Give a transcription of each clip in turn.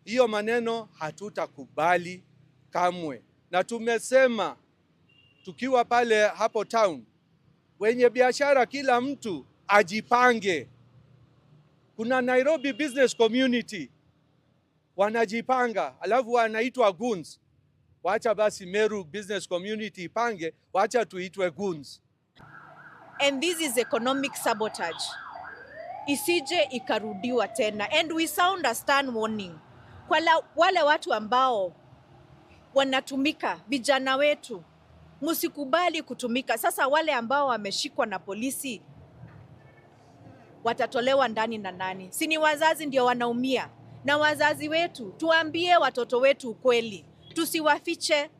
Hiyo maneno hatutakubali kamwe, na tumesema tukiwa pale hapo town, wenye biashara kila mtu ajipange. Kuna Nairobi Business Community wanajipanga, alafu wanaitwa goons. Wacha basi Meru Business Community ipange, wacha tuitwe goons. And this is economic sabotage. Isije ikarudiwa tena. And we sound a stern warning. Kwa wale watu ambao wanatumika, vijana wetu, msikubali kutumika. Sasa wale ambao wameshikwa na polisi watatolewa ndani na nani? Si ni wazazi ndio wanaumia? Na wazazi wetu, tuambie watoto wetu ukweli. Tusiwafiche,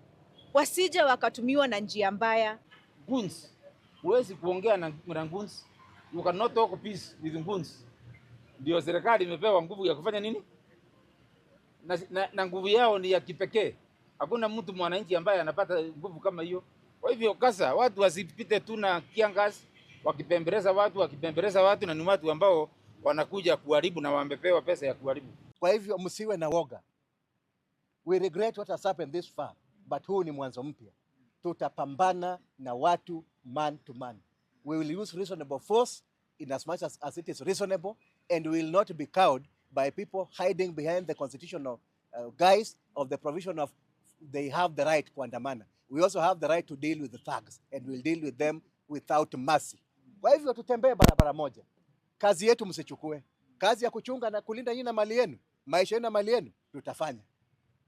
wasije wakatumiwa na njia mbaya. Goons, huwezi kuongea na goons. You cannot talk peace with goons. Ndio serikali imepewa nguvu ya kufanya nini? Na nguvu yao ni ya kipekee. Hakuna mtu mwananchi ambaye anapata nguvu kama hiyo. Kwa hivyo kasa watu wasipite tu na kiangazi wakipembeleza watu na ni watu ambao wanakuja kuharibu na wamepewa pesa ya kuharibu. Kwa hivyo msiwe na woga. We regret what has happened this far, but huu ni mwanzo mpya. Tutapambana na watu man to man. We will use reasonable force in as much as it is reasonable, and we will not be cowed by people hiding behind the constitutional guise of the provision of they have the right kuandamana. We also have the right to deal with the thugs, and we'll deal with them without mercy. Kwa hivyo tutembee barabara moja. Kazi yetu msichukue. Kazi ya kuchunga na kulinda nyinyi na mali yenu, maisha yenu na mali yenu, tutafanya.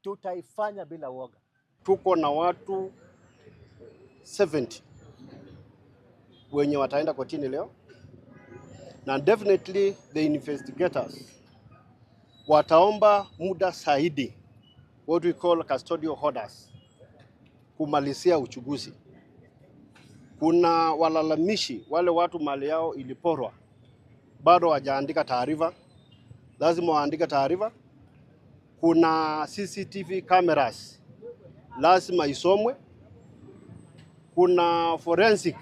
Tutaifanya bila woga. Tuko na watu 70 wenye wataenda kotini leo, na definitely the investigators wataomba muda zaidi, what we call custodial orders, kumalizia uchunguzi. Kuna walalamishi, wale watu mali yao iliporwa, bado hawajaandika taarifa, lazima waandike taarifa. Kuna CCTV cameras, lazima isomwe. Kuna forensic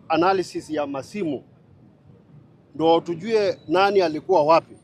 analysis ya masimu, ndio tujue nani alikuwa wapi.